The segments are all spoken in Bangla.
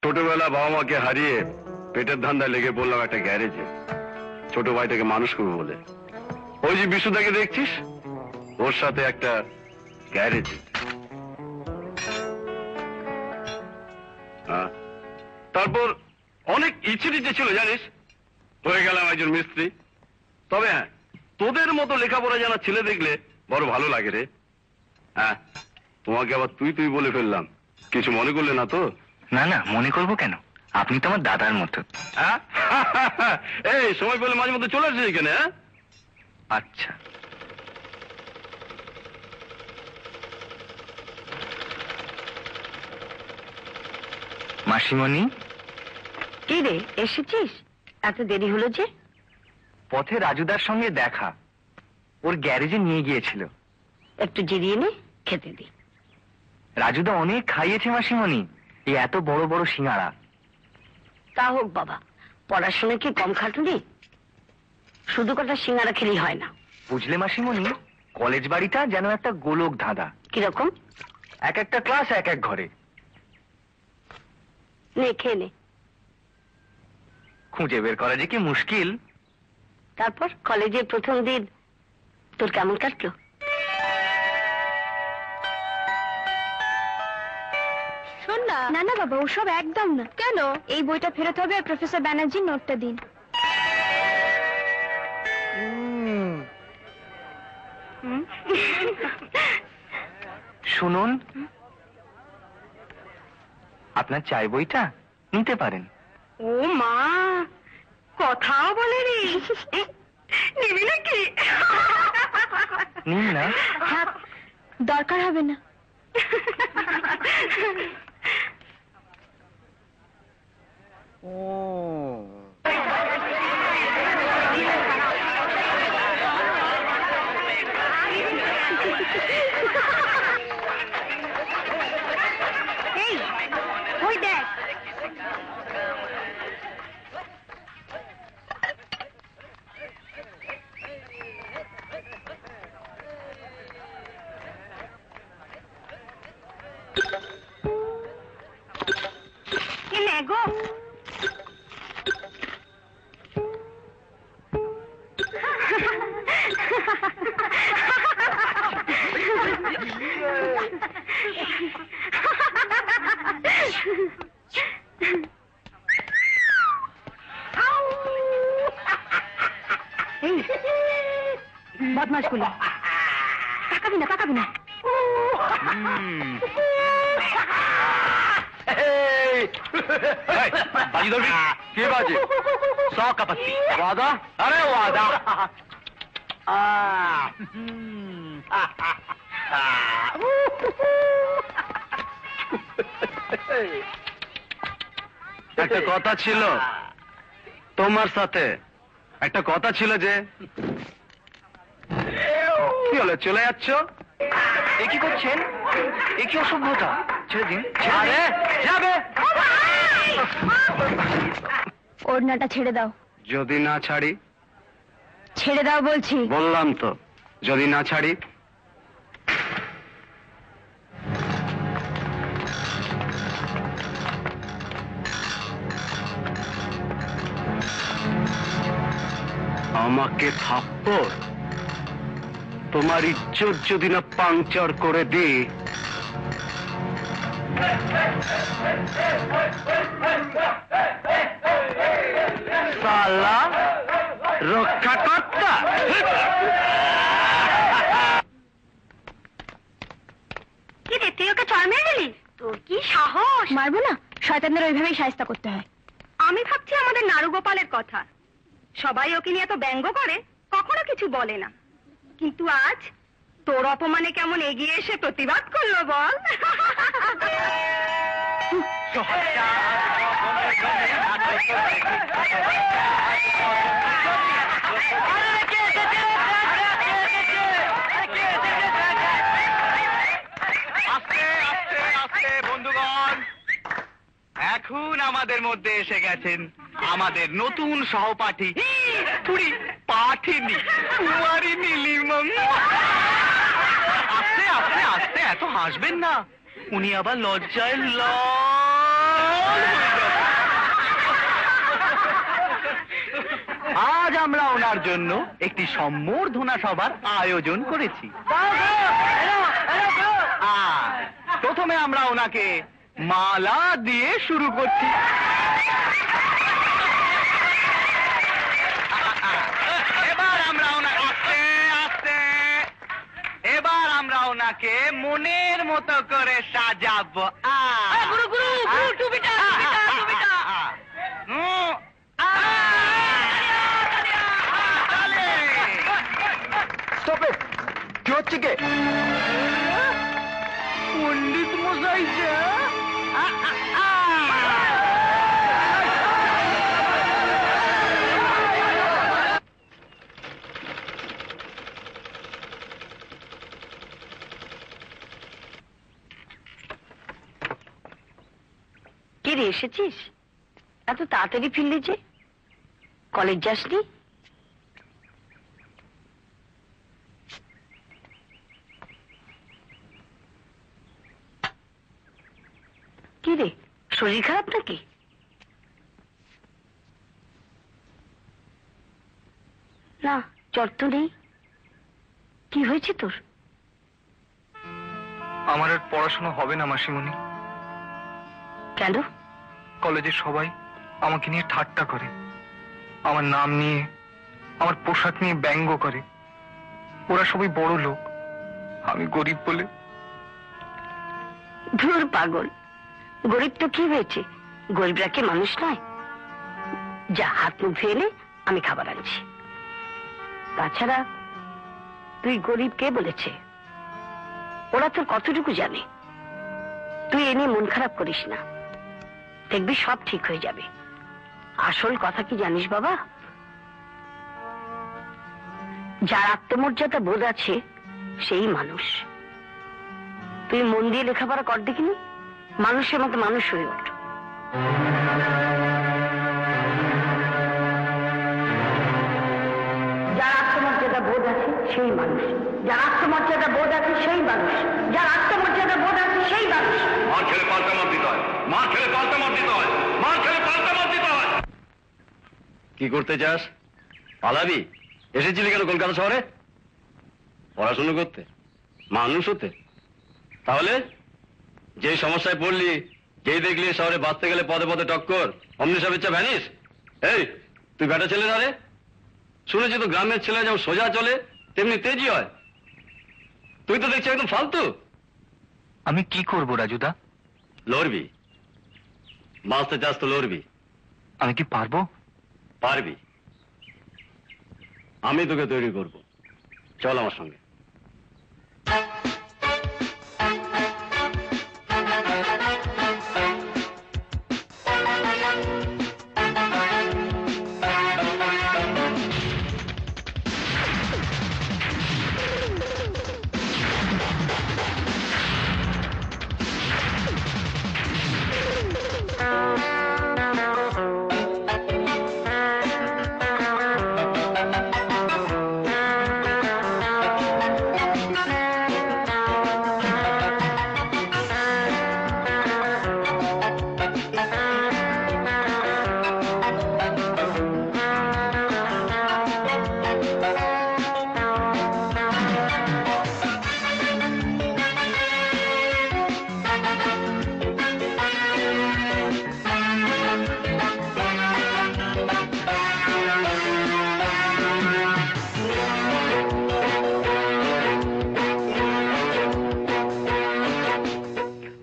ছোটবেলা বাবা মাকে হারিয়ে পেটের ধান্দায় লেগে পড়লাম একটা গ্যারেজে, ছোট ভাইটাকে মানুষ করবো বলে। ওই যে বিশুদাকে দেখছিস, ওর সাথে একটা গ্যারেজে। তারপর অনেক ইচ্ছে টিচ্ছে ছিল জানিস, হয়ে গেলাম একজন মিস্ত্রি। তবে হ্যাঁ, তোদের মতো লেখাপড়া জানা ছেলে দেখলে বড় ভালো লাগে রে। হ্যাঁ, তোমাকে আবার তুই তুই বলে ফেললাম, কিছু মনে করলে না তো? না না, মনে করবো কেন, আপনি তো আমার দাদার মতো। হ্যাঁ, এই সময় পেলে মাঝে মধ্যে চলে আসছিস এখানে। হ্যাঁ, আচ্ছা। মাসিমণি। কি রে, এসেছিস? এত দেরি হলো যে? পথে রাজুদার সঙ্গে দেখা, ওর গ্যারেজে নিয়ে গিয়েছিল। একটু জিরিয়ে নে, খেতে দি। রাজুদা অনেক খাইয়েছে মাসিমণি, এই এত বড় বড় সিঙ্গাড়া। তা হোক বাবা, পড়াশোনা কি কম খাটুনি? শুধু কটা সিঙ্গারা খেলেই হয় না। বুঝলে মাসিমণি, কলেজ বাড়িটা যেন একটা গোলক ধাঁধা। কিরকম? এক একটা ক্লাস এক এক ঘরে। নে, খেয়ে নে। খুঁজে বের করা যে কি মুশকিল। তারপর কলেজের প্রথম দিন তোর কেমন কাটলো? শোন না। না না বাবা, ওসব একদম না। কেন? এই বইটা ফেরত হবে আর প্রফেসর ব্যানার্জির নোটটা দিন। শুনুন, আপনার চাই বইটা নিতে পারেন। ও মা, কথাও বলে রে। নিবি নাকি? নিন না। থাক, দরকার হবে না। এই, ওই দেখ। কি নেগো? বদমাশ গুলো, তাকাবি না, তাকাবি না। बाजी दौड़ी के बाजे 100 का पत्ती वादा। अरे वादा একটা কথা ছিল তোমার সাথে, একটা কথা ছিল যে। কি হলো, চলে যাচ্ছ? এ কি করছেন? এ কি অসভ্যতা? ছেড়ে দিন। আরে যাবে। ওড়নাটা ছেড়ে দাও। যদি না ছাড়ি? ছেড়ে দাও বলছি। বললাম তো, যদি না ছাড়ি। আমাকে থাপ্পড়, তোমার ইজ্জত যদি না পাংচার করে দিই। সালা রক্ষাকর্তা। কি রে, তুই ওকে চড় মেরে দিলি? তোর কি সাহস! মারবো না, শয়তানদের ওইভাবেই শায়েস্তা করতে হয়। আমি ভাবছি আমাদের নারুগোপালের কথা। সবাই ওকে নিয়ে তো ব্যঙ্গ করে, কখনো কিছু বলে না। কিন্তু আজ তোর অপমানে কেমন এগিয়ে এসে প্রতিবাদ করলো বল। বন্ধুগণ, এখন আমাদের মধ্যে এসে গেছেন আমাদের নতুন সহপাঠী, পাঠিনী কুমারিনী লিমন। আস্তে আস্তে আস্তে, এত হাসবেন না, উনি আবার লজ্জায় লাল হয়ে যাবেন। আমরা ওনার জন্য একটি সম্বর্ধনা সভার আয়োজন করেছি। প্রথমে আমরা ওনাকে মালা দিয়ে শুরু করছি। এবার আমরা ওনাকে মনের মতো করে সাজাবো। কি হচ্ছে কে? পণ্ডিত মশাই যে কে রে, এসেছিস? এত তাড়াতাড়ি ফিরলি যে? কলেজ যাসনি? কি রে, শরীর খারাপ নাকি? না, জ্বর তো নেই। কি হয়েছে তোর? আমার আর পড়াশোনা হবে না মাসিমণি। কেন? কলেজের সবাই আমাকে নিয়ে ঠাট্টা করে, আমার নাম নিয়ে, আমার পোশাক নিয়ে ব্যঙ্গ করে। ওরা সবাই বড় লোক, আমি গরিব বলে। ধুর পাগল, গরিব তো কি হয়েছে? গরিবরা কি মানুষ নয়? যা, হাত মুখ ধুয়ে নে, আমি খাবার আনছি। তাছাড়া তুই গরিব কে বলেছে? ওরা তোর কতটুকু জানে? তুই এ নিয়ে মন খারাপ করিস না, দেখবি সব ঠিক হয়ে যাবে। আসল কথা কি জানিস বাবা? যার আত্মমর্যাদা বোধ আছে সেই মানুষ। তুই মন দিয়ে লেখাপড়া কর দেখিনি, মানুষের মতো মানুষ হয়ে ওঠ। যার আত্মমর্যাদা বোধ আছে সেই মানুষ, যার আত্মমর্যাদা বোধ আছে সেই মানুষ, যার আত্মমর্যাদা বোধ আছে সেই মানুষ। মার খেলে পাল্টা মার দিতে হয়, মার খেলে পাল্টা মার দিতে হয়, মার খেলে পাল্টা মার দিতে হয়। কি করতে চাস? পালাবি? এসেছিলি কেন কলকাতা শহরে? পড়াশুনো করতে? মানুষ হতে? তাহলে যে সমস্যায় পড়লি, যেই দেখলি শহরে বাঁচতে গেলে পদে পদে টক্কর, অমনি সব ইচ্ছা ভ্যানিস। এই, তুই বেটা ছেলে না রে? শুনেছি তো গ্রামের ছেলে যেমন সোজা চলে তেমনি তেজি হয়। তুই তো দেখছি একদম ফালতু। আমি কি করব রাজুদা? লড়বি, বাঁচতে চাস তো লড়বি। আমি কি পারবো? পারবি, আমি তোকে তৈরি করব। চল আমার সঙ্গে।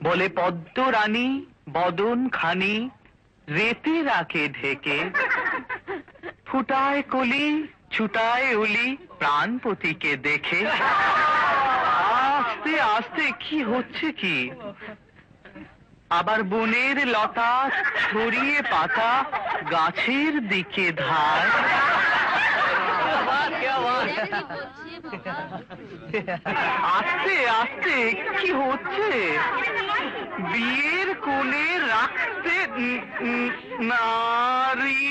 বলে পদ্ম রানী বদন খানি রেতে রাখে ঢেকে, ফুটায় কলি ছুটায় উলি প্রাণপতিকে দেখে। আস্তে আস্তে কি হচ্ছে কি? আবার বনের লতা ছড়িয়ে পাতা গাছের দিকে ধায়। আস্তে আস্তে কি হচ্ছে? বিয়ের কোণে রাখতে নারী